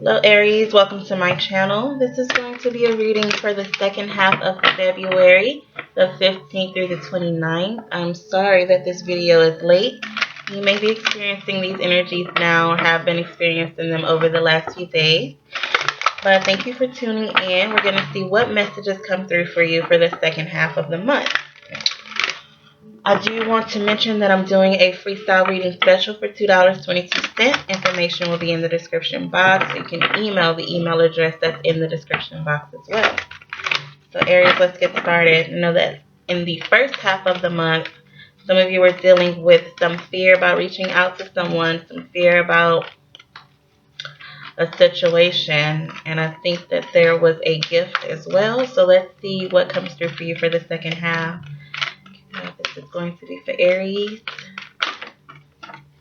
Hello Aries, welcome to my channel. This is going to be a reading for the second half of February, the 15th through the 29th. I'm sorry that this video is late. You may be experiencing these energies now or have been experiencing them over the last few days. But thank you for tuning in. We're going to see what messages come through for you for the second half of the month. I do want to mention that I'm doing a freestyle reading special for $2.22. Information will be in the description box. You can email the email address that's in the description box as well. So Aries, let's get started. Know that in the first half of the month, some of you are dealing with some fear about reaching out to someone, some fear about a situation, and I think that there was a gift as well. So let's see what comes through for you for the second half. This is going to be for Aries.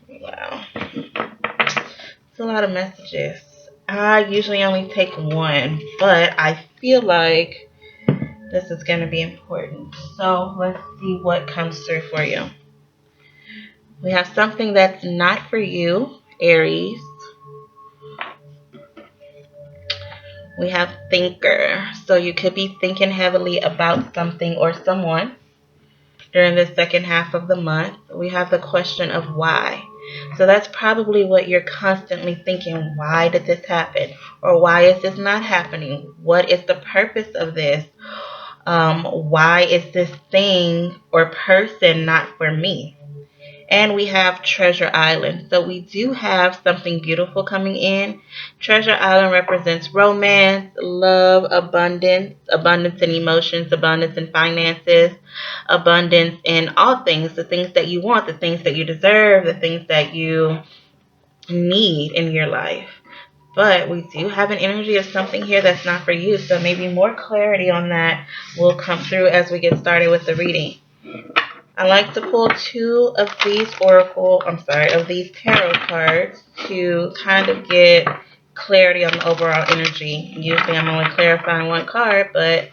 Wow. It's a lot of messages. I usually only take one, but I feel like this is going to be important. So let's see what comes through for you. We have something that's not for you, Aries. We have thinker. So you could be thinking heavily about something or someone during the second half of the month. We have the question of why. So that's probably what you're constantly thinking. Why did this happen? Or why is this not happening? What is the purpose of this? Why is this thing or person not for me? And we have Treasure Island. So we do have something beautiful coming in. Treasure Island represents romance, love, abundance, abundance in emotions, abundance in finances, abundance in all things, the things that you want, the things that you deserve, the things that you need in your life. But we do have an energy of something here that's not for you. So maybe more clarity on that will come through as we get started with the reading. I like to pull two of these these tarot cards to kind of get clarity on the overall energy. Usually I'm only clarifying one card, but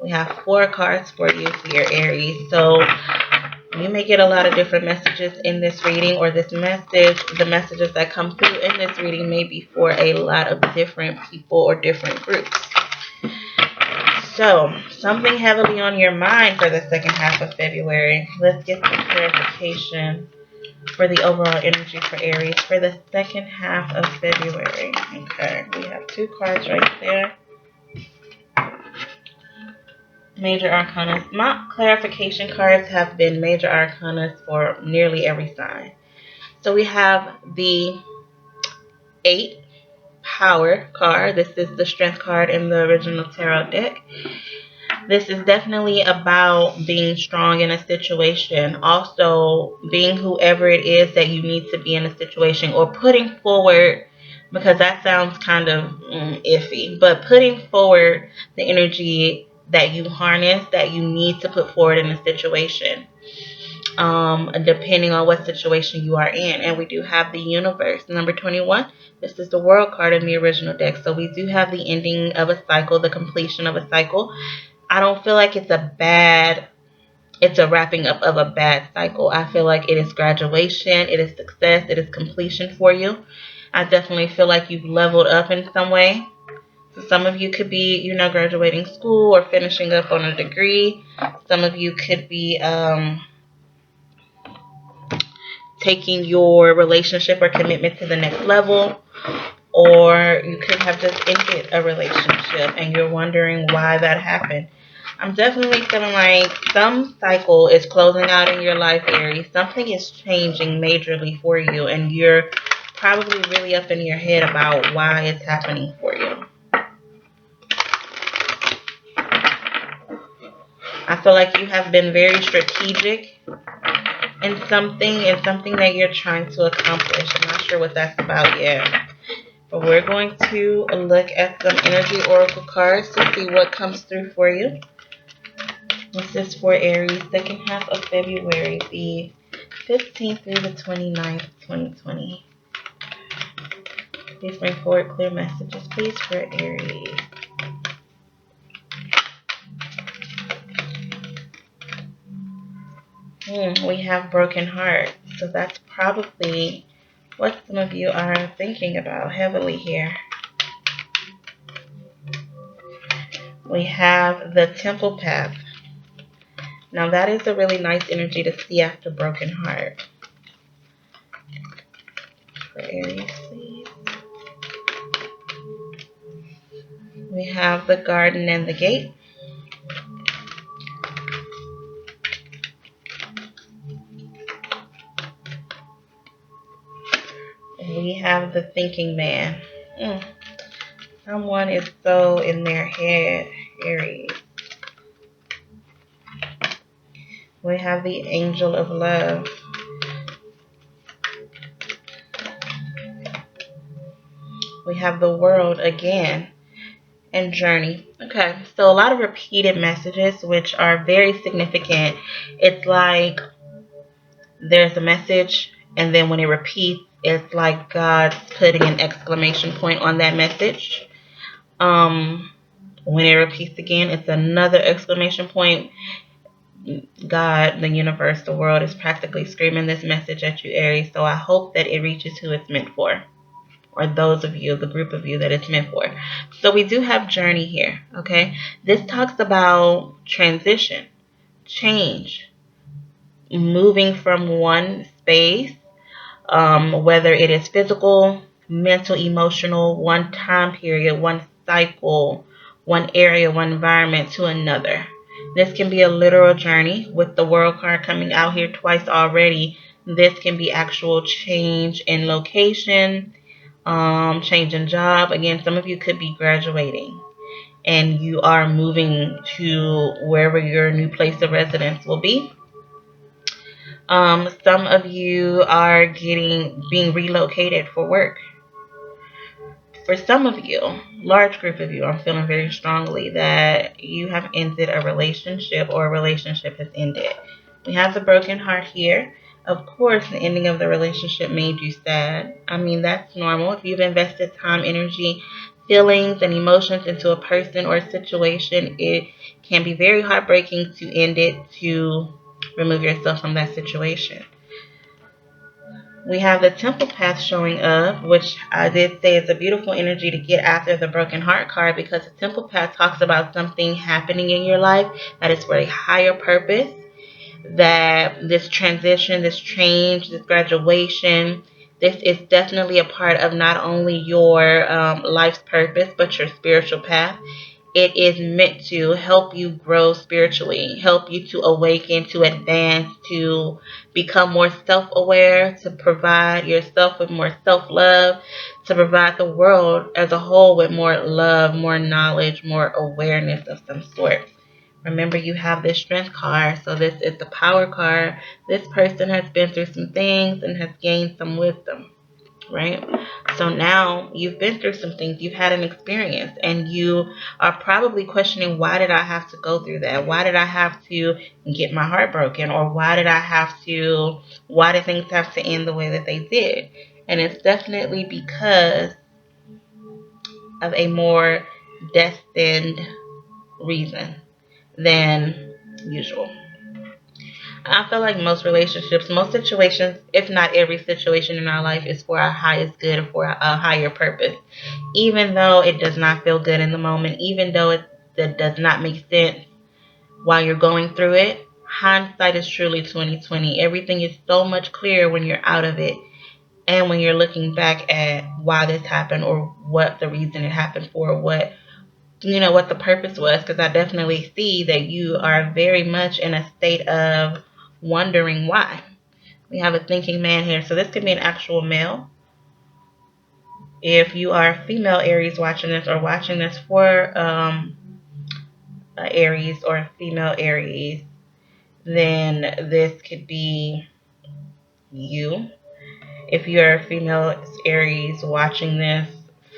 we have 4 cards for you here, Aries. So you may get a lot of different messages in this reading, or the messages that come through in this reading may be for a lot of different people or different groups. So, something heavily on your mind for the second half of February. Let's get some clarification for the overall energy for Aries for the second half of February. Okay, we have 2 cards right there. Major Arcanas. My clarification cards have been Major Arcanas for nearly every sign. So we have the 8 Power card. This is the Strength card in the original tarot deck. This is definitely about being strong in a situation. Also, being whoever it is that you need to be in a situation, or putting forward, because that sounds kind of iffy, but putting forward the energy that you harness, that you need to put forward in a situation, depending on what situation you are in. And we do have the Universe, number 21. This is the World card in the original deck. So we do have the ending of a cycle, the completion of a cycle. I don't feel like it's a wrapping up of a bad cycle. I feel like it is graduation, it is success, it is completion for you. I definitely feel like you've leveled up in some way. So some of you could be, graduating school or finishing up on a degree. Some of you could be taking your relationship or commitment to the next level. Or you could have just ended a relationship and you're wondering why that happened. I'm definitely feeling like some cycle is closing out in your life, Aries. Something is changing majorly for you, and you're probably really up in your head about why it's happening for you. I feel like you have been very strategic in something that you're trying to accomplish. I'm not sure what that's about yet. But we're going to look at some energy oracle cards to see what comes through for you. This is for Aries, second half of February, the 15th through the 29th, 2020. Please bring forward clear messages, please, for Aries. We have broken heart. So that's probably what some of you are thinking about heavily here. We have the Temple Path. Now that is a really nice energy to see after broken heart. For Aries, please. We have the Garden and the Gate. And we have the Thinking Man. Someone is so in their head, Aries. We have the Angel of Love. We have the World again and Journey. Okay, so a lot of repeated messages, which are very significant. It's like there's a message, and then when it repeats, it's like God's putting an exclamation point on that message. When it repeats again, it's another exclamation point. God, the universe, the world is practically screaming this message at you, Aries. So I hope that it reaches who it's meant for, or those of you, the group of you that it's meant for. So we do have journey here, okay? This talks about transition, change, moving from one space, whether it is physical, mental, emotional, one time period, one cycle, one area, one environment to another. This can be a literal journey with the world card coming out here twice already. This can be actual change in location, change in job. Again, some of you could be graduating and you are moving to wherever your new place of residence will be. Some of you are being relocated for work. For some of you, large group of you, I'm feeling very strongly that you have ended a relationship or a relationship has ended. We have the broken heart here. Of course, the ending of the relationship made you sad. I mean, that's normal. If you've invested time, energy, feelings, and emotions into a person or a situation, it can be very heartbreaking to end it, to remove yourself from that situation. We have the Temple Path showing up, which I did say is a beautiful energy to get after the Broken Heart card, because the Temple Path talks about something happening in your life that is for a higher purpose, that this transition, this change, this graduation, this is definitely a part of not only your life's purpose, but your spiritual path. It is meant to help you grow spiritually, help you to awaken, to advance, to become more self-aware, to provide yourself with more self-love, to provide the world as a whole with more love, more knowledge, more awareness of some sort. Remember, you have this strength card, so this is the power card. This person has been through some things and has gained some wisdom, right? So now you've been through some things, you've had an experience, and you are probably questioning, why did I have to go through that? Why did I have to get my heart broken? Or why did things have to end the way that they did? And it's definitely because of a more destined reason than usual. I feel like most relationships, most situations, if not every situation in our life, is for our highest good and for a higher purpose. Even though it does not feel good in the moment, even though that does not make sense while you're going through it, hindsight is truly 2020. Everything is so much clearer when you're out of it and when you're looking back at why this happened, or what the reason it happened for, what the purpose was, because I definitely see that you are very much in a state of wondering why. We have a thinking man here, so this could be an actual male. If you are a female Aries watching this, or watching this for Aries or a female Aries, then this could be you. If you're a female Aries watching this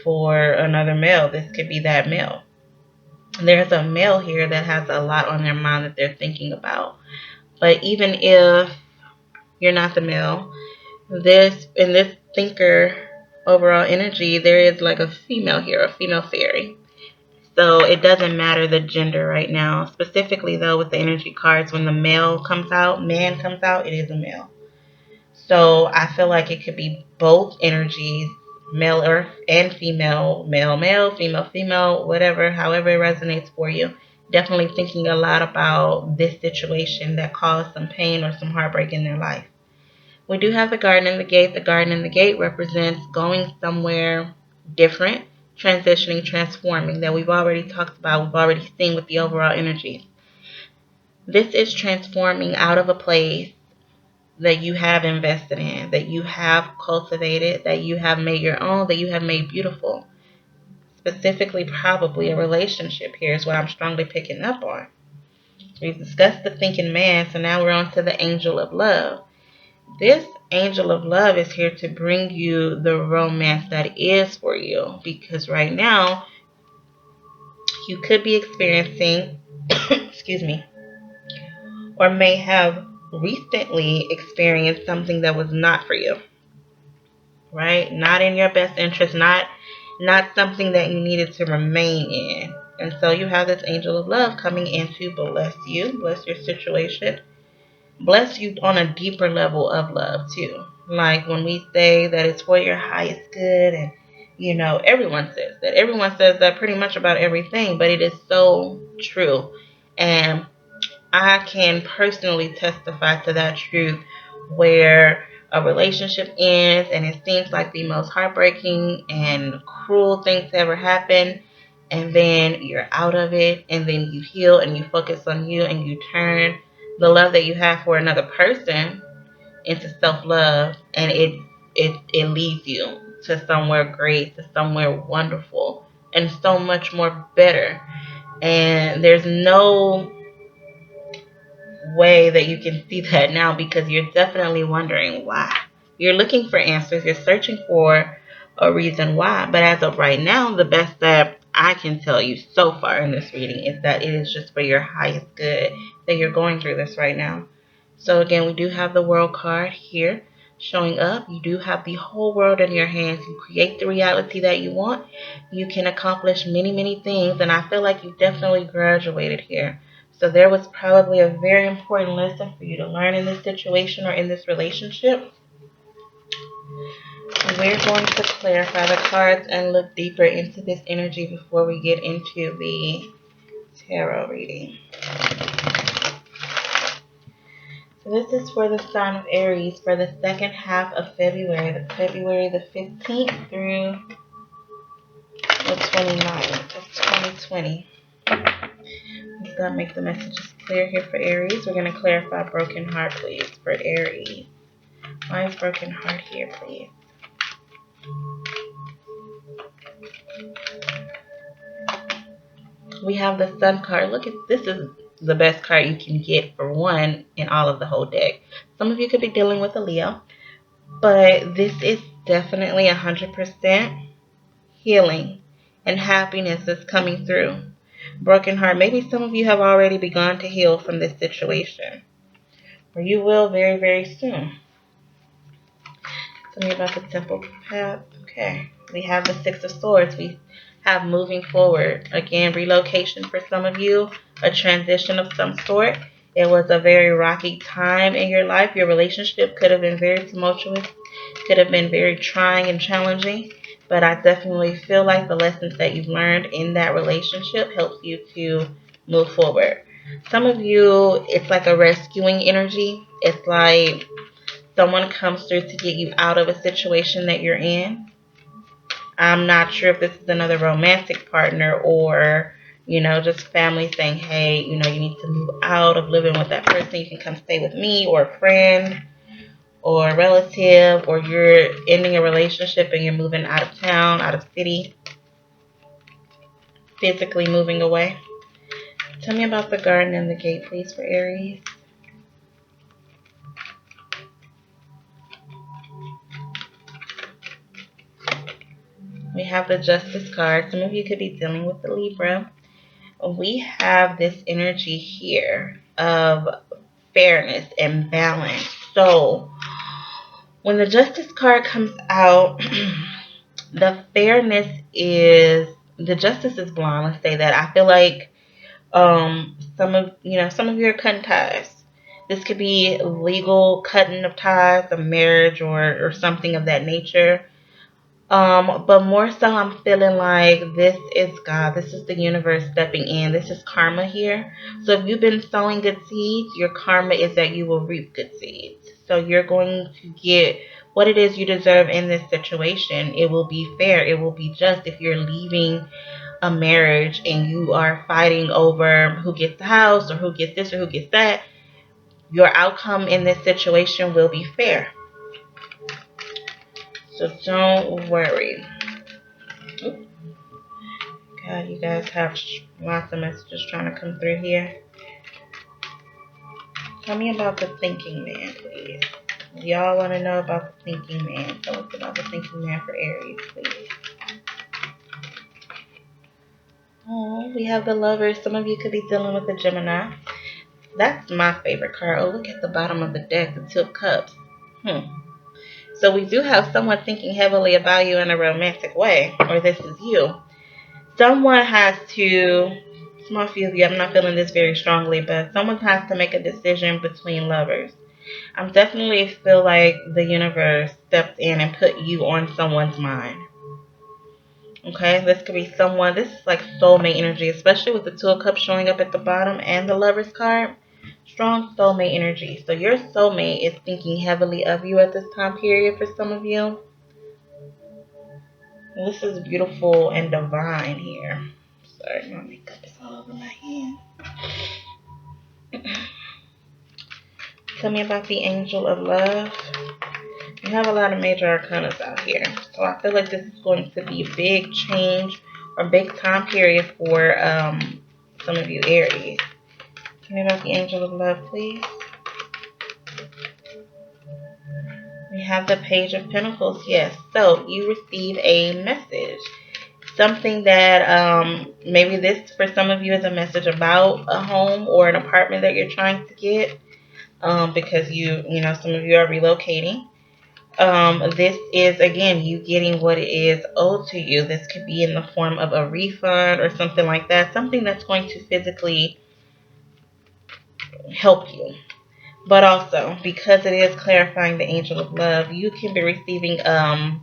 for another male, this could be that male. There's a male here that has a lot on their mind that they're thinking about. But even if you're not the male, in this thinker overall energy, there is like a female here, a female fairy. So it doesn't matter the gender right now. Specifically though, with the energy cards, when the man comes out, it is a male. So I feel like it could be both energies male or and female, male, male, female, female, whatever, however it resonates for you. Definitely thinking a lot about this situation that caused some pain or some heartbreak in their life. We do have the garden and the gate. The garden and the gate represents going somewhere different, transitioning, transforming that we've already talked about, we've already seen with the overall energy. This is transforming out of a place that you have invested in, that you have cultivated, that you have made your own, that you have made beautiful. Specifically, probably a relationship here is what I'm strongly picking up on. We've discussed the thinking man, so now we're on to the angel of love. This angel of love is here to bring you the romance that is for you, because right now you could be experiencing, excuse me, or may have recently experienced something that was not for you, right? Not in your best interest, not something that you needed to remain in. And so you have this angel of love coming in to bless you, bless your situation, bless you on a deeper level of love too. Like when we say that it's for your highest good, and everyone says that. Everyone says that pretty much about everything, but it is so true. And I can personally testify to that truth, where a relationship ends and it seems like the most heartbreaking and cruel thing to ever happen, and then you're out of it, and then you heal and you focus on you, and you turn the love that you have for another person into self-love, and it leads you to somewhere great, to somewhere wonderful, and so much more better. And there's no way that you can see that now, because you're definitely wondering why. You're looking for answers. You're searching for a reason why. But as of right now, the best that I can tell you so far in this reading is that it is just for your highest good that you're going through this right now. So again, we do have the world card here showing up. You do have the whole world in your hands. You create the reality that you want. You can accomplish many, many things. And I feel like you definitely graduated here. So there was probably a very important lesson for you to learn in this situation or in this relationship. We're going to clarify the cards and look deeper into this energy before we get into the tarot reading. So this is for the sign of Aries for the second half of February, February the 15th through the 29th of 2020. Let's go make the messages clear here for Aries. We're going to clarify broken heart, please, for Aries. Why is broken heart here, please? We have the Sun card. Look at this, is the best card you can get for one in all of the whole deck. Some of you could be dealing with a Leo, but this is definitely 100% healing and happiness that's coming through. Broken heart. Maybe some of you have already begun to heal from this situation, or you will very, very soon. Tell me about the temple path. Okay. We have the Six of Swords. We have moving forward. Again, relocation for some of you, a transition of some sort. It was a very rocky time in your life. Your relationship could have been very tumultuous, could have been very trying and challenging. But I definitely feel like the lessons that you've learned in that relationship helps you to move forward. Some of you, it's like a rescuing energy. It's like someone comes through to get you out of a situation that you're in. I'm not sure if this is another romantic partner, or, just family saying, hey, you need to move out of living with that person. You can come stay with me, or a friend, or a relative, or you're ending a relationship and you're moving out of town, out of city, physically moving away. Tell me about the garden and the gate, please, for Aries. We have the Justice card. Some of you could be dealing with the Libra. We have this energy here of fairness and balance. So when the Justice card comes out, the fairness is, the justice is blonde. Let's say that. I feel like some of you are cutting ties. This could be legal cutting of ties, a marriage, or something of that nature. But more so, I'm feeling like this is God. This is the universe stepping in. This is karma here. So if you've been sowing good seeds, your karma is that you will reap good seeds. So you're going to get what it is you deserve in this situation. It will be fair. It will be just. If you're leaving a marriage and you are fighting over who gets the house or who gets this or who gets that, your outcome in this situation will be fair. So don't worry. God, you guys have lots of messages trying to come through here. Tell me about the thinking man, please. Y'all want to know about the thinking man. Tell us about the thinking man for Aries, please. Oh, we have the lovers. Some of you could be dealing with a Gemini. That's my favorite card. Oh, look at the bottom of the deck, the Two of Cups. So we do have someone thinking heavily about you in a romantic way, or this is you. Someone has to, small few of you, I'm not feeling this very strongly, but someone has to make a decision between lovers. I definitely feel like the universe stepped in and put you on someone's mind. Okay, this could be someone, this is like soulmate energy, especially with the Two of Cups showing up at the bottom and the Lover's card. Strong soulmate energy. So your soulmate is thinking heavily of you at this time period for some of you. This is beautiful and divine here. Sorry, my makeup is all over my hand. Tell me about the Angel of Love. You have a lot of major arcanas out here. So I feel like this is going to be a big change or big time period for some of you Aries. Tell me about the Angel of Love, please. We have the Page of Pentacles. Yes. So you receive a message. Something that maybe this for some of you is a message about a home or an apartment that you're trying to get because you know, some of you are relocating. This is, again, you getting what is owed to you. This could be in the form of a refund or something like that. Something that's going to physically help you. But also, because it is clarifying the Angel of Love, you can be receiving a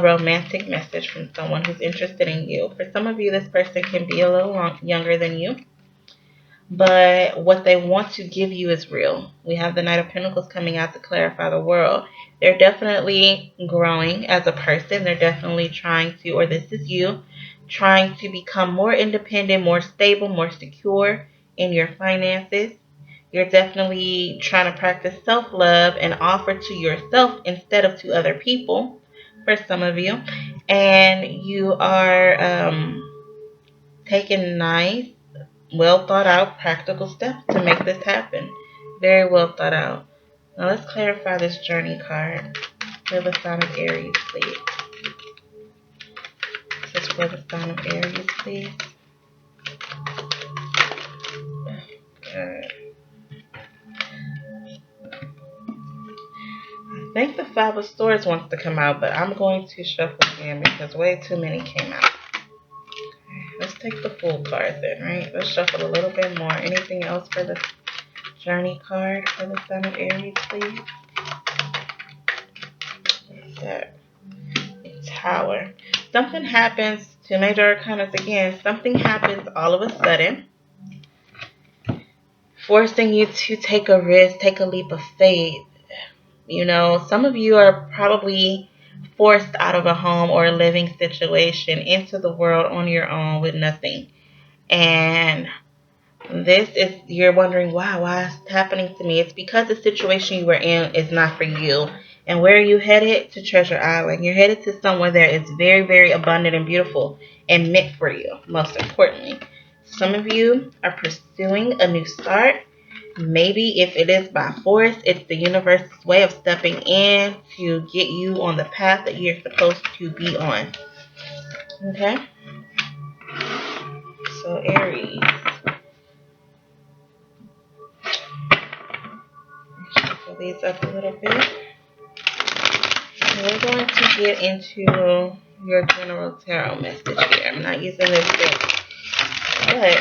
romantic message from someone who's interested in you. For some of you, this person can be a little younger than you. But what they want to give you is real. We have the Knight of Pentacles coming out to clarify the world. They're definitely growing as a person. They're definitely trying to, or this is you, trying to become more independent, more stable, more secure in your finances. You're definitely trying to practice self-love and offer to yourself instead of to other people for some of you. And you are taking nice, well thought out practical steps to make this happen. Very well thought out. Now let's clarify this journey card for the sign of Aries, please. This is for the sign of Aries, please. Good. I think the Five of Swords wants to come out, but I'm going to shuffle again because way too many came out. Let's take the full card then, right? Let's shuffle a little bit more. Anything else for the journey card for the sign of Aries, please? What's that? Tower. Something happens to major arcanas again. Something happens all of a sudden, forcing you to take a risk, take a leap of faith. You know, some of you are probably forced out of a home or a living situation into the world on your own with nothing. And this is, you're wondering, wow, why is it happening to me? It's because the situation you were in is not for you. And where are you headed? To Treasure Island. You're headed to somewhere that is very, very abundant and beautiful and meant for you, most importantly. Some of you are pursuing a new start. Maybe if it is by force, it's the universe's way of stepping in to get you on the path that you're supposed to be on. Okay? So Aries. Shuffle these up a little bit. We're going to get into your general tarot message here. I'm not using this deck, but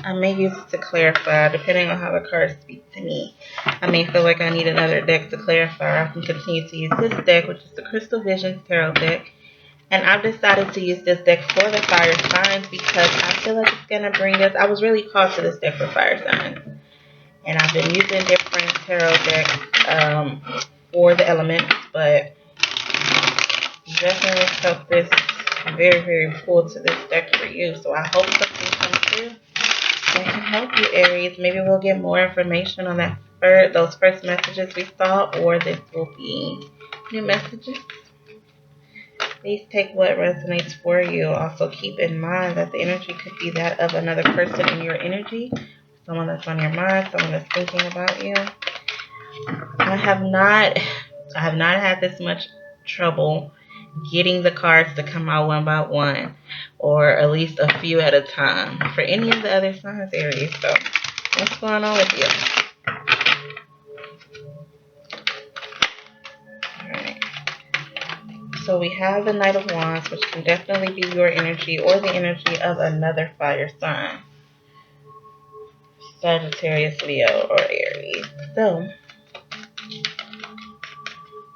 I may use it to clarify, depending on how the cards speak to me. I may feel like I need another deck to clarify. I can continue to use this deck, which is the Crystal Visions Tarot deck. And I've decided to use this deck for the fire signs because I feel like it's going to bring us. I was really called to this deck for fire signs. And I've been using different tarot decks for the elements, but definitely felt this very, very pulled to this deck for you. So I hope something comes through that can help you, Aries. Maybe we'll get more information on that those first messages we saw, or this will be new messages. Please take what resonates for you. Also keep in mind that the energy could be that of another person in your energy, someone that's on your mind, someone that's thinking about you. I have not had this much trouble getting the cards to come out one by one, or at least a few at a time for any of the other signs, Aries. So what's going on with you? Alright. So we have the Knight of Wands, which can definitely be your energy or the energy of another fire sign. Sagittarius, Leo, or Aries. So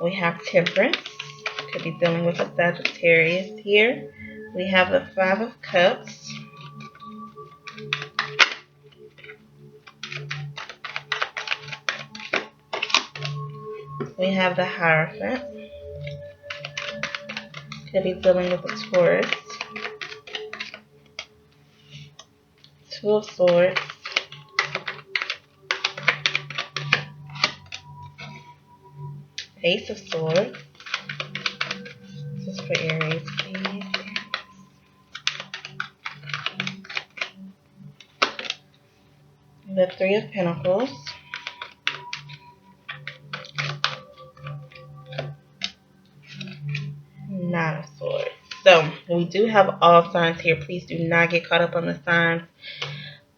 we have Temperance. Could be dealing with a Sagittarius here. We have the Five of Cups. We have the Hierophant. Could be dealing with a Taurus. Two of Swords. Ace of Swords. This is for Aries, please. The Three of Pentacles. Nine of Swords. So we do have all signs here. Please do not get caught up on the signs.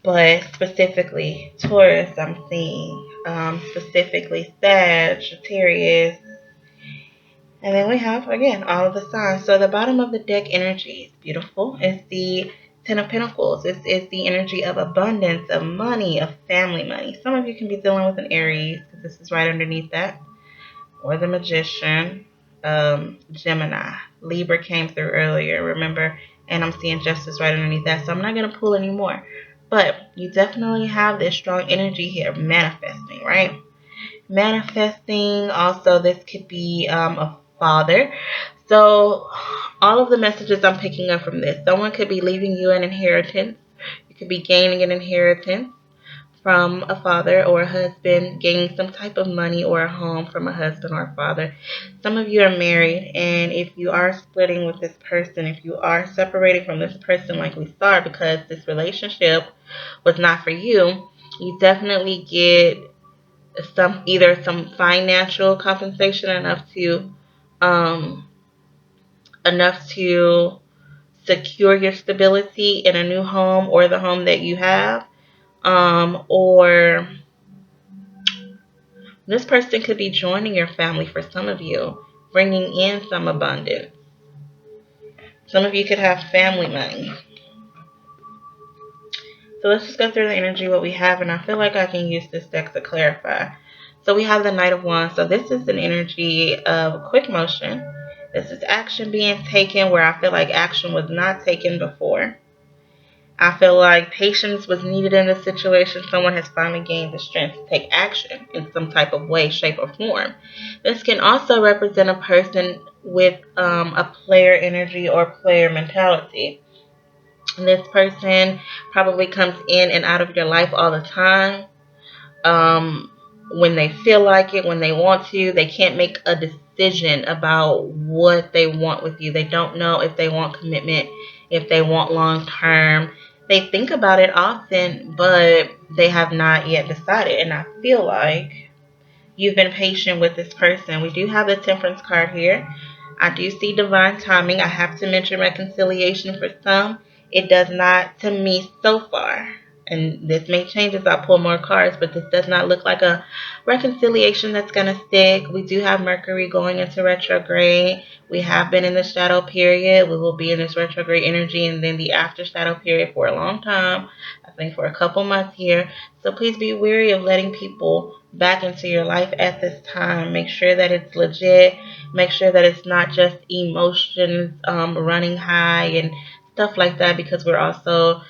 But specifically Taurus, I'm seeing. Specifically Sagittarius. And then we have, again, all of the signs. So the bottom of the deck energy is beautiful. It's the Ten of Pentacles. This is the energy of abundance, of money, of family money. Some of you can be dealing with an Aries, because this is right underneath that. Or the Magician, Gemini. Libra came through earlier, remember? And I'm seeing Justice right underneath that. So I'm not going to pull any more. But you definitely have this strong energy here, manifesting, right? Manifesting. Also, this could be a father. So all of the messages I'm picking up from this, someone could be leaving you an inheritance. You could be gaining an inheritance from a father or a husband, gaining some type of money or a home from a husband or a father. Some of you are married, and if you are splitting with this person, if you are separating from this person like we saw, because this relationship was not for you, you definitely get either some financial compensation enough to secure your stability in a new home or the home that you have, or this person could be joining your family for some of you, bringing in some abundance. Some of you could have family money. So let's just go through the energy, what we have, and I feel like I can use this deck to clarify. So we have the Knight of Wands. So this is an energy of quick motion. This is action being taken where I feel like action was not taken before. I feel like patience was needed in this situation. Someone has finally gained the strength to take action in some type of way, shape, or form. This can also represent a person with a player energy or player mentality. This person probably comes in and out of your life all the time. When they feel like it, when they want to, they can't make a decision about what they want with you. They don't know if they want commitment, if they want long term. They think about it often, but they have not yet decided. And I feel like you've been patient with this person. We do have the Temperance card here. I do see divine timing. I have to mention reconciliation for some. It does not to me so far. And this may change as I pull more cards, but this does not look like a reconciliation that's going to stick. We do have Mercury going into retrograde. We have been in the shadow period. We will be in this retrograde energy and then the after shadow period for a long time. I think for a couple months here. So please be wary of letting people back into your life at this time. Make sure that it's legit. Make sure that it's not just emotions running high and stuff like that, because we're also,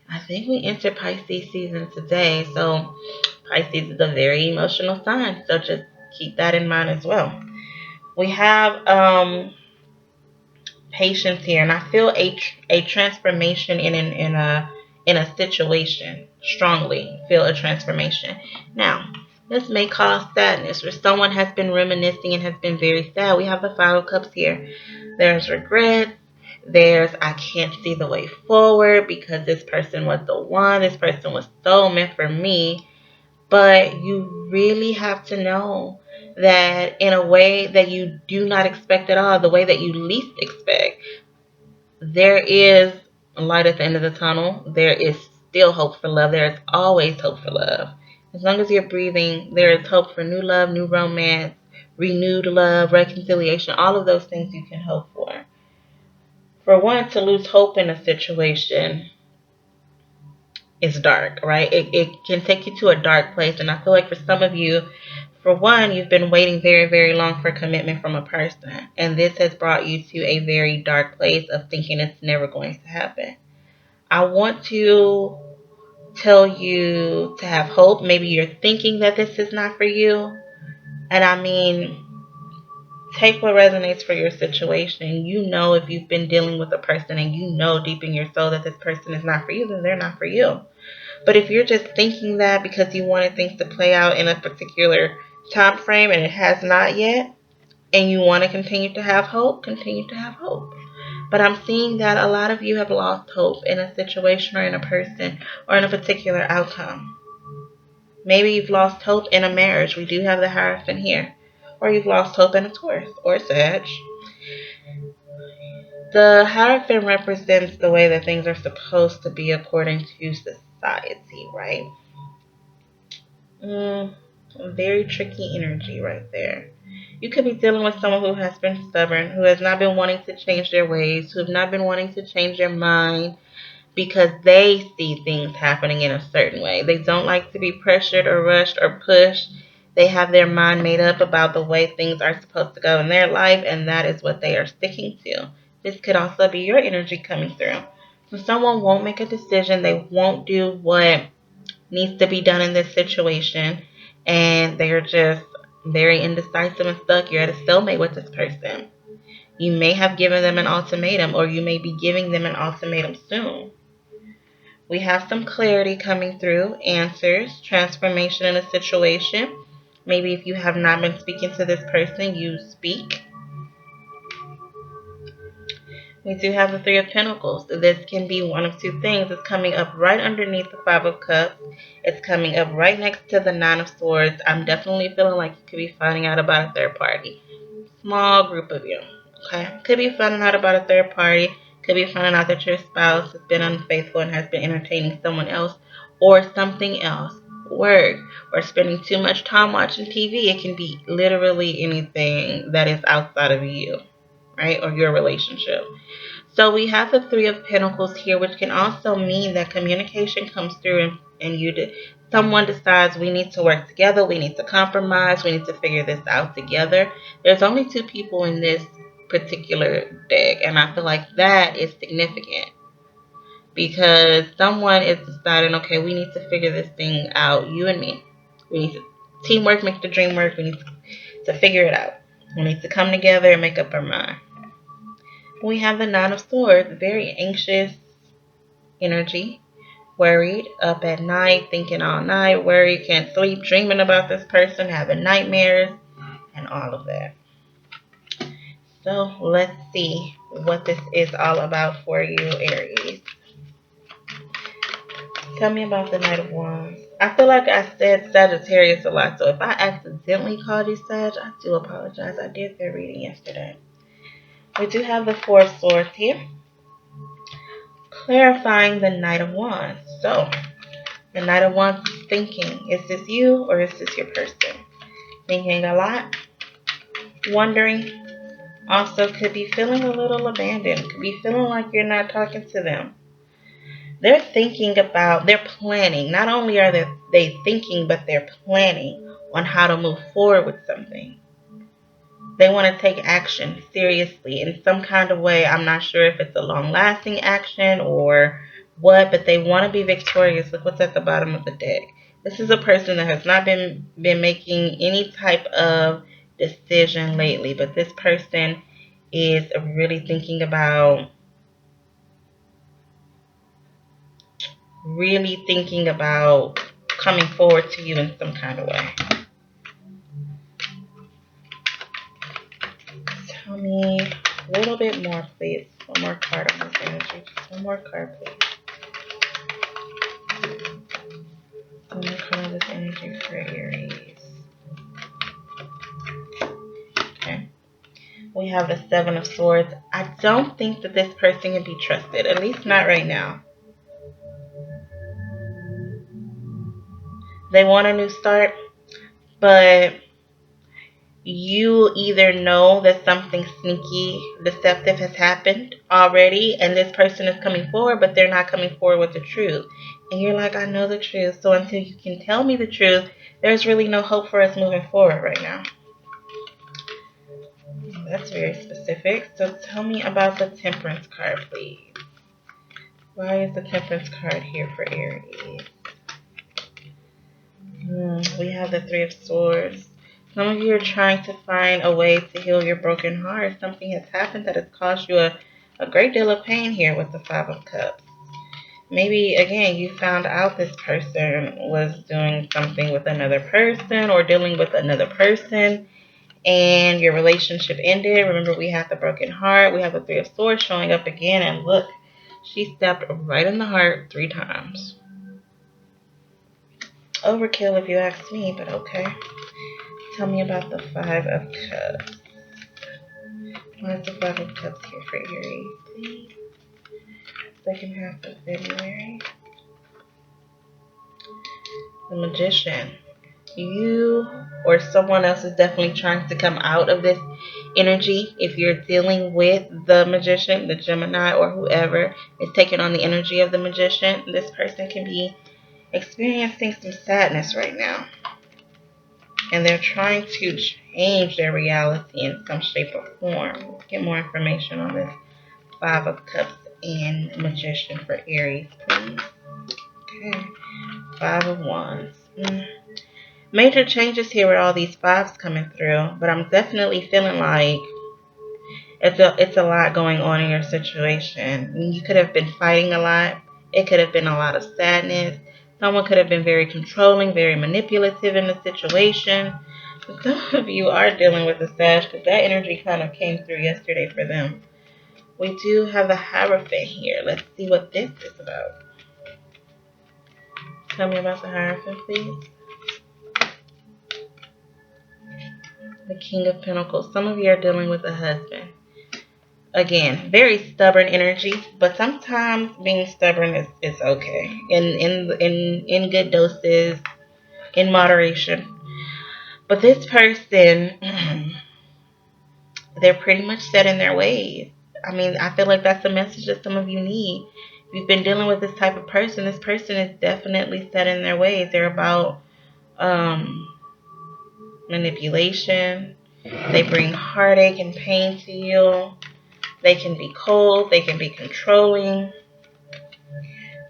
I think we enter Pisces season today. So Pisces is a very emotional sign. So just keep that in mind as well. We have patience here, and I feel a transformation in a situation. Strongly feel a transformation. Now, this may cause sadness, or someone has been reminiscing and has been very sad. We have the Five of Cups here. There's regret. There's, I can't see the way forward because this person was the one. This person was so meant for me. But you really have to know that in a way that you do not expect at all, the way that you least expect, there is light at the end of the tunnel. There is still hope for love. There is always hope for love. As long as you're breathing, there is hope for new love, new romance, renewed love, reconciliation, all of those things you can hope for. For one, to lose hope in a situation is dark, right? It can take you to a dark place. And I feel like for some of you, for one, you've been waiting very, very long for commitment from a person. And this has brought you to a very dark place of thinking it's never going to happen. I want to tell you to have hope. Maybe you're thinking that this is not for you. And I mean, take what resonates for your situation. You know, if you've been dealing with a person and you know deep in your soul that this person is not for you, then they're not for you. But if you're just thinking that because you wanted things to play out in a particular time frame and it has not yet, and you want to continue to have hope, continue to have hope. But I'm seeing that a lot of you have lost hope in a situation or in a person or in a particular outcome. Maybe you've lost hope in a marriage. We do have the Hierophant here. Or you've lost hope in a Taurus or Sag. The Hierophant represents the way that things are supposed to be according to society, right? Very tricky energy right there. You could be dealing with someone who has been stubborn, who has not been wanting to change their ways, who have not been wanting to change their mind because they see things happening in a certain way. They don't like to be pressured or rushed or pushed. They have their mind made up about the way things are supposed to go in their life, and that is what they are sticking to. This could also be your energy coming through. So someone won't make a decision. They won't do what needs to be done in this situation, and they're just very indecisive and stuck. You're at a stalemate with this person. You may have given them an ultimatum, or you may be giving them an ultimatum soon. We have some clarity coming through, answers, transformation in a situation. Maybe if you have not been speaking to this person, you speak. We do have the Three of Pentacles. This can be one of two things. It's coming up right underneath the Five of Cups. It's coming up right next to the Nine of Swords. I'm definitely feeling like you could be finding out about a third party. Small group of you. Okay? Could be finding out about a third party. Could be finding out that your spouse has been unfaithful and has been entertaining someone else or something else. Work or spending too much time watching TV. It can be literally anything that is outside of you, right? Or your relationship. So we have the Three of Pentacles here, which can also mean that communication comes through and someone decides we need to work together, we need to compromise, we need to figure this out together. There's only two people in this particular deck, and I feel like that is significant because someone is deciding, okay, we need to figure this thing out, you and me. We need to teamwork, make the dream work. We need to figure it out. We need to come together and make up our mind. We have the Nine of Swords, very anxious energy, worried, up at night, thinking all night, worried, can't sleep, dreaming about this person, having nightmares, and all of that. So let's see what this is all about for you, Aries. Tell me about the Knight of Wands. I feel like I said Sagittarius a lot, so if I accidentally called you Sag, I do apologize. I did their reading yesterday. We do have the Four of Swords here, clarifying the Knight of Wands. So The Knight of Wands is thinking, is this you or is this your person? Thinking a lot, wondering. Also could be feeling a little abandoned. Could be feeling like you're not talking to them. They're thinking about, they're planning. Not only are they thinking, but they're planning on how to move forward with something. They want to take action seriously in some kind of way. I'm not sure if it's a long-lasting action or what, but they want to be victorious. Look what's at the bottom of the deck. This is a person that has not been making any type of decision lately, but this person is really thinking about coming forward to you in some kind of way. Tell me a little bit more, please. One more card on this energy. Just one more card, please. One more card on this energy for Aries. Okay. We have the Seven of Swords. I don't think that this person can be trusted, at least not right now. They want a new start, but you either know that something sneaky, deceptive has happened already, and this person is coming forward, but they're not coming forward with the truth. And you're like, I know the truth. So until you can tell me the truth, there's really no hope for us moving forward right now. That's very specific. So tell me about the Temperance card, please. Why is the Temperance card here for Aries? We have the Three of Swords. Some of you are trying to find a way to heal your broken heart. Something has happened that has caused you a great deal of pain here with the Five of Cups. Maybe, again, you found out this person was doing something with another person or dealing with another person, and your relationship ended. Remember, we have the broken heart. We have the Three of Swords showing up again, and look, she stepped right in the heart 3 times. Overkill if you ask me, but okay. Tell me about the Five of Cups. Why is the Five of Cups here for Aries, please? Second half of February. The Magician. You or someone else is definitely trying to come out of this energy. If you're dealing with the Magician, the Gemini, or whoever is taking on the energy of the Magician, this person can be experiencing some sadness right now. And they're trying to change their reality in some shape or form. Let's get more information on this Five of Cups and Magician for Aries, please. Okay. Five of Wands. Major changes here with all these fives coming through, but I'm definitely feeling like it's a lot going on in your situation. You could have been fighting a lot. It could have been a lot of sadness. Someone could have been very controlling, very manipulative in the situation. Some of you are dealing with the Sag because that energy kind of came through yesterday for them. We do have the Hierophant here. Let's see what this is about. Tell me about the Hierophant, please. The King of Pentacles. Some of you are dealing with a husband. Again, very stubborn energy, but sometimes being stubborn is okay. In good doses, in moderation. But this person, they're pretty much set in their ways. I mean, I feel like that's the message that some of you need. If you've been dealing with this type of person, this person is definitely set in their ways. They're about manipulation. They bring heartache and pain to you. They can be cold. They can be controlling.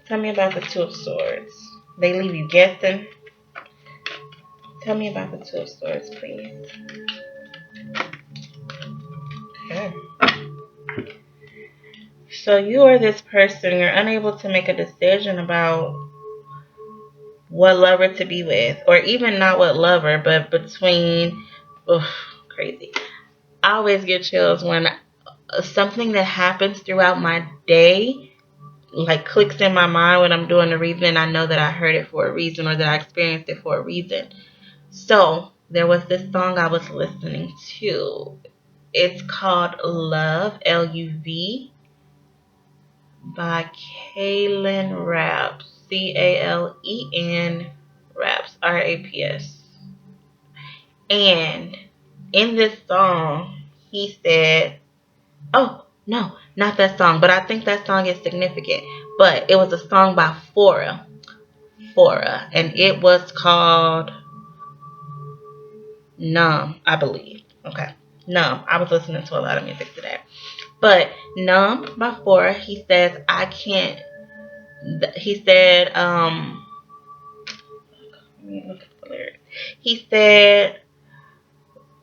Tell me about the Two of Swords. They leave you guessing. Tell me about the Two of Swords, please. Okay. So you are this person. You're unable to make a decision about what lover to be with. Or even not what lover, but between... Ugh, crazy. I always get chills when something that happens throughout my day like clicks in my mind when I'm doing the reading, and I know that I heard it for a reason or that I experienced it for a reason. So there was this song I was listening to. It's called Love, L-U-V, by Kaylin Raps. Calen, raps, raps. And in this song, he said, oh, no, not that song, but I think that song is significant. But it was a song by Fora, and it was called Numb, I believe. Okay, Numb. I was listening to a lot of music today. But Numb by Fora, he says, I can't, he said, let me look at the lyrics. He said,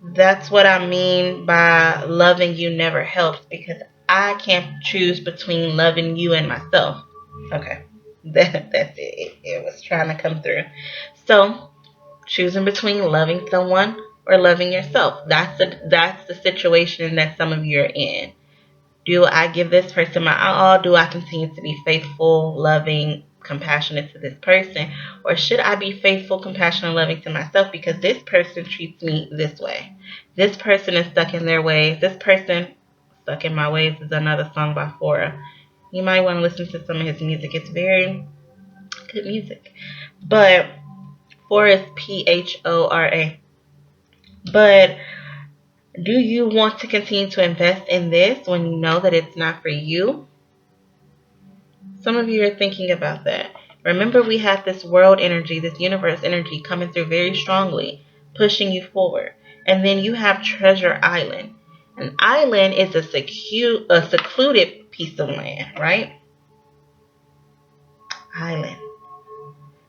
that's what I mean by loving you never helps because I can't choose between loving you and myself. Okay. That's it. It was trying to come through. So, choosing between loving someone or loving yourself. That's the situation that some of you are in. Do I give this person my all? Do I continue to be faithful, loving, compassionate to this person? Or should I be faithful, compassionate, and loving to myself because this person treats me this way? This person is stuck in their ways. This person stuck in my ways is another song by Fora. You might want to listen to some of his music. It's very good music. But Fora is Phora. But do you want to continue to invest in this when you know that it's not for you? Some of you are thinking about that. Remember, we have this world energy, this universe energy coming through very strongly, pushing you forward. And then you have Treasure Island. An island is a secluded piece of land, right? Island.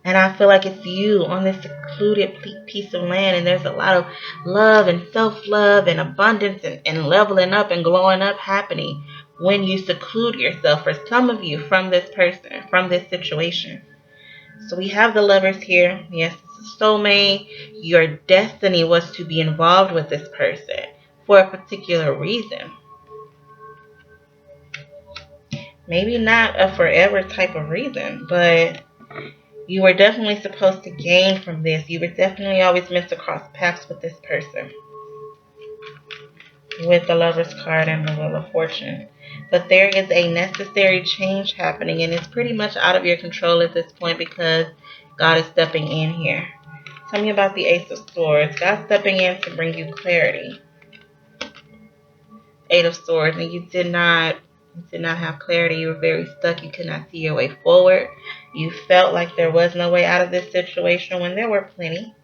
And I feel like it's you on this secluded piece of land, and there's a lot of love and self-love and abundance and leveling up and glowing up happening when you seclude yourself, for some of you, from this person, from this situation. So we have the Lovers here. Yes, it's a soulmate. Your destiny was to be involved with this person for a particular reason. Maybe not a forever type of reason, but you were definitely supposed to gain from this. You were definitely always meant to cross paths with this person. With the Lover's card and the Wheel of Fortune. But there is a necessary change happening, and it's pretty much out of your control at this point because God is stepping in here. Tell me about the Ace of Swords. God's stepping in to bring you clarity. Eight of Swords, and you did not have clarity. You were very stuck. You could not see your way forward. You felt like there was no way out of this situation when there were plenty.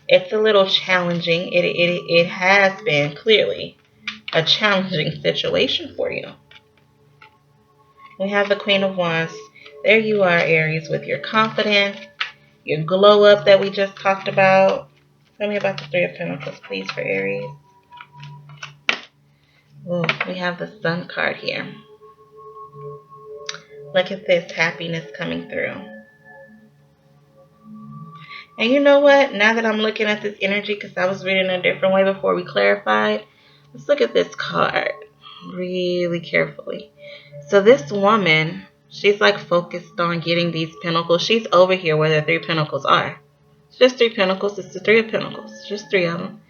It's a little challenging. It has been clearly a challenging situation for you. We have the Queen of Wands. There you are, Aries, with your confidence, your glow up that we just talked about. Tell me about the Three of Pentacles, please, for Aries. Ooh, we have the Sun card here. Look at this happiness coming through. And you know what? Now that I'm looking at this energy, because I was reading a different way before we clarified, let's look at this card really carefully. So this woman, she's like focused on getting these pentacles. She's over here where the Three Pentacles are. It's just Three Pentacles. It's the Three of Pentacles. Just three of them.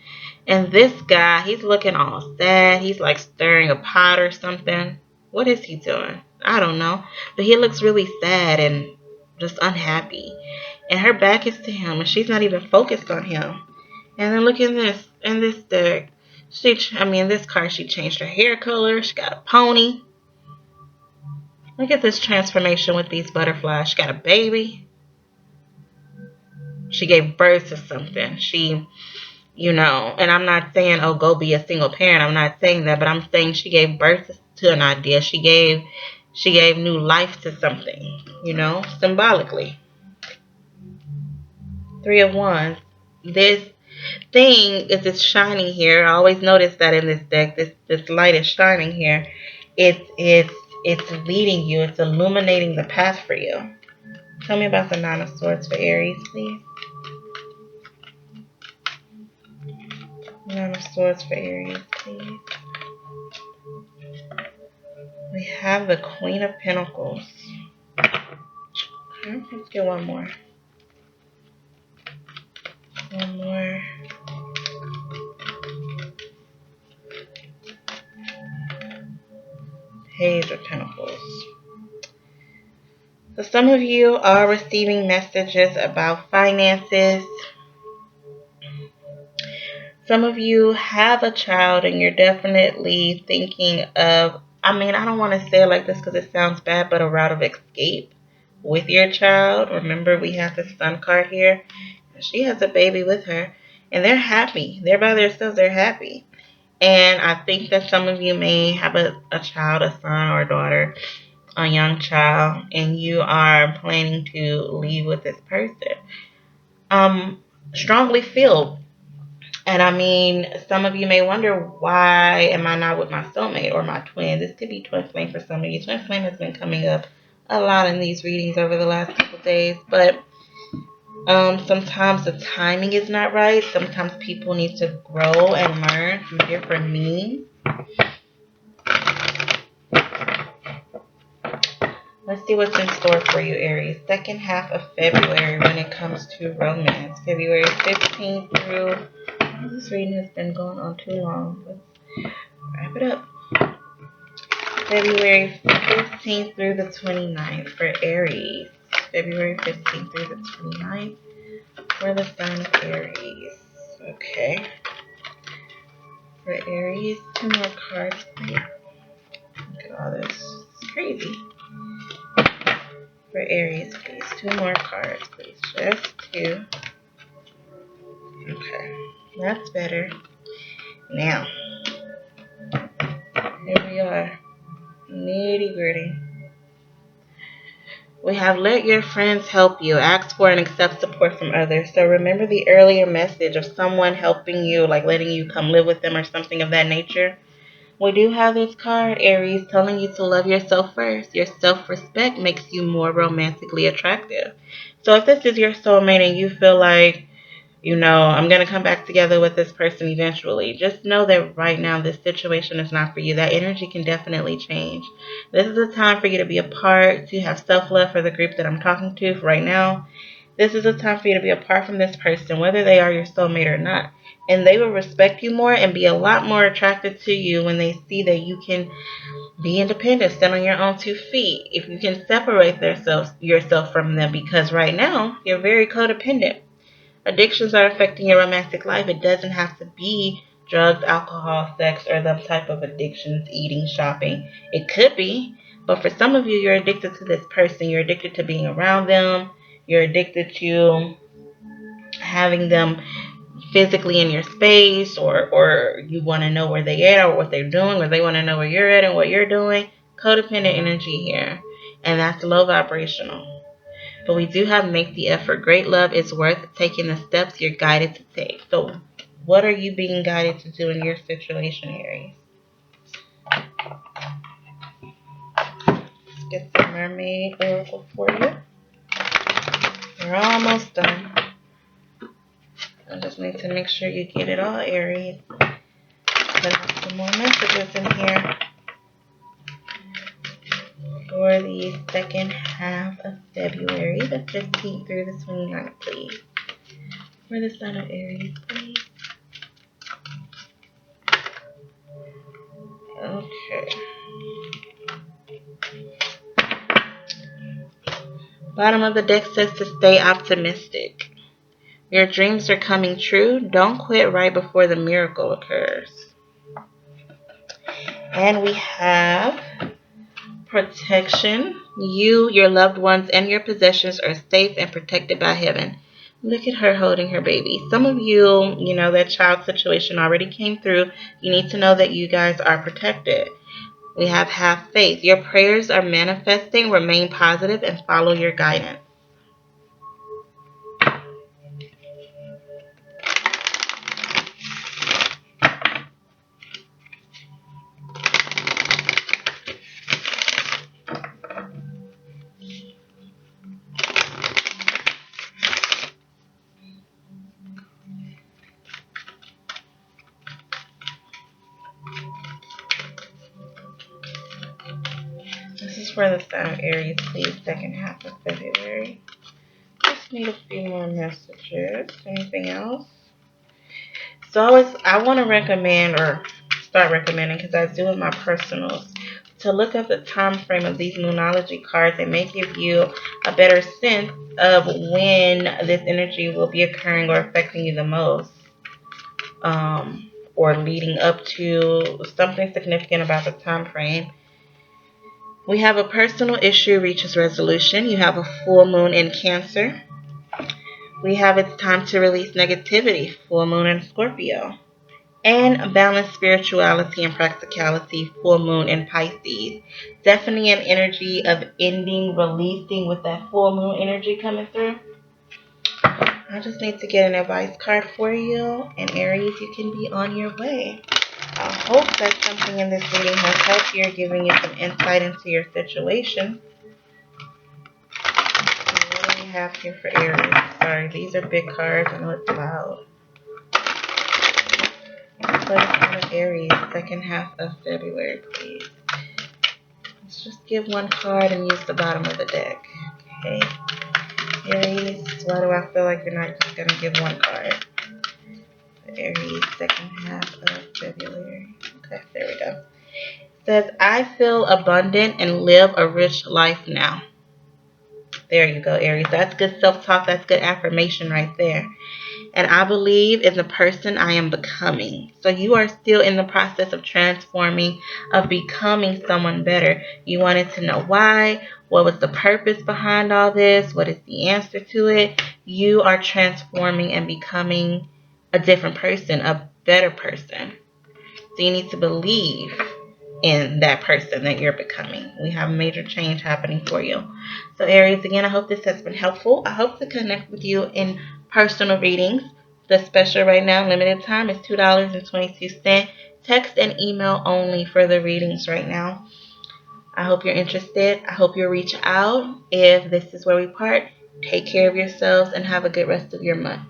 And this guy, he's looking all sad. He's like stirring a pot or something. What is he doing? I don't know. But he looks really sad and just unhappy. And her back is to him, and she's not even focused on him. And then look at this. In this deck, this card, she changed her hair color. She got a pony. Look at this transformation with these butterflies. She got a baby. She gave birth to something. And I'm not saying, oh, go be a single parent. I'm not saying that, but I'm saying she gave birth to an idea. She gave new life to something, symbolically. Three of Wands. This thing is shining here. I always notice that in this deck, this light is shining here. It's leading you. It's illuminating the path for you. Tell me about the Nine of Swords for Aries, please. Nine of Swords for Aries, please. We have the Queen of Pentacles. Okay, let's get one more. One more. Page of Pentacles. So some of you are receiving messages about finances. Some of you have a child and you're definitely thinking of, I mean, I don't want to say it like this because it sounds bad, but a route of escape with your child. Remember, we have the sun card here. She has a baby with her and they're happy. They're by themselves. They're happy. And I think that some of you may have a child, a son or a daughter, a young child, and you are planning to leave with this person. Strongly feel. And I mean, some of you may wonder, why am I not with my soulmate or my twin? This could be twin flame for some of you. Twin flame has been coming up a lot in these readings over the last couple of days, but sometimes the timing is not right. Sometimes people need to grow and learn through different means. Let's see what's in store for you, Aries. Second half of February when it comes to romance. February 15th through... Oh, this reading has been going on too long. Let's wrap it up. February 15th through the 29th for Aries. February 15th through the 29th for the sign of Aries. Okay. For Aries, 2 more cards, please. Look at all this. It's crazy. For Aries, please. 2 more cards, please. Just 2. Okay. That's better. Now, here we are. Nitty gritty. We have let your friends help you. Ask for and accept support from others. So remember the earlier message of someone helping you, like letting you come live with them or something of that nature. We do have this card, Aries, telling you to love yourself first. Your self-respect makes you more romantically attractive. So if this is your soulmate and you feel like, I'm going to come back together with this person eventually, just know that right now this situation is not for you. That energy can definitely change. This is a time for you to be apart, to have self-love for the group that I'm talking to right now. This is a time for you to be apart from this person, whether they are your soulmate or not. And they will respect you more and be a lot more attracted to you when they see that you can be independent, stand on your own 2 feet. If you can separate yourself from them, because right now you're very codependent. Addictions are affecting your romantic life. It doesn't have to be drugs, alcohol, sex, or them type of addictions, eating, shopping. It could be, but for some of you, you're addicted to this person. You're addicted to being around them. You're addicted to having them physically in your space, or you want to know where they at or what they're doing, or they want to know where you're at and what you're doing. Codependent energy here, and that's low vibrational. But we do have make the effort. Great love is worth taking the steps you're guided to take. So what are you being guided to do in your situation, Aries? Let's get the Mermaid Oracle for you. We're almost done. I just need to make sure you get it all, Aries. Put out some more messages in here for the second half of February, the 15th through the 29th, please. For the sign of Aries, please. Okay. Bottom of the deck says to stay optimistic. Your dreams are coming true. Don't quit right before the miracle occurs. And we have protection. You, your loved ones, and your possessions are safe and protected by heaven. Look at her holding her baby. Some of you, that child situation already came through. You need to know that you guys are protected. We have faith. Your prayers are manifesting. Remain positive and follow your guidance. This is for the sign of Aries, please, second half of February. Just need a few more messages. Anything else? So I want to recommend, or start recommending, because I do in my personals, to look up the time frame of these Moonology cards. It may give you a better sense of when this energy will be occurring or affecting you the most, or leading up to something significant about the time frame. We have a personal issue reaches resolution. You have a full moon in Cancer. We have it's time to release negativity, full moon in Scorpio. And balance spirituality and practicality, full moon in Pisces. Definitely an energy of ending, releasing with that full moon energy coming through. I just need to get an advice card for you. And Aries, you can be on your way. I hope that something in this reading has helped you, giving you some insight into your situation. What do we have here for Aries? Sorry, these are big cards. I know it's loud. What is out of Aries, second half of February, please? Let's just give one card and use the bottom of the deck. Okay. Aries, why do I feel like you're not just going to give one card? Aries, second half of February. Okay, there we go. It says, I feel abundant and live a rich life now. There you go, Aries. That's good self-talk. That's good affirmation right there. And I believe in the person I am becoming. So you are still in the process of transforming, of becoming someone better. You wanted to know why, what was the purpose behind all this, what is the answer to it. You are transforming and becoming a different person, a better person. So you need to believe in that person that you're becoming. We have major change happening for you. So Aries, again, I hope this has been helpful. I hope to connect with you in personal readings. The special right now, limited time, is $2.22. Text and email only for the readings right now. I hope you're interested. I hope you'll reach out. If this is where we part, take care of yourselves and have a good rest of your month.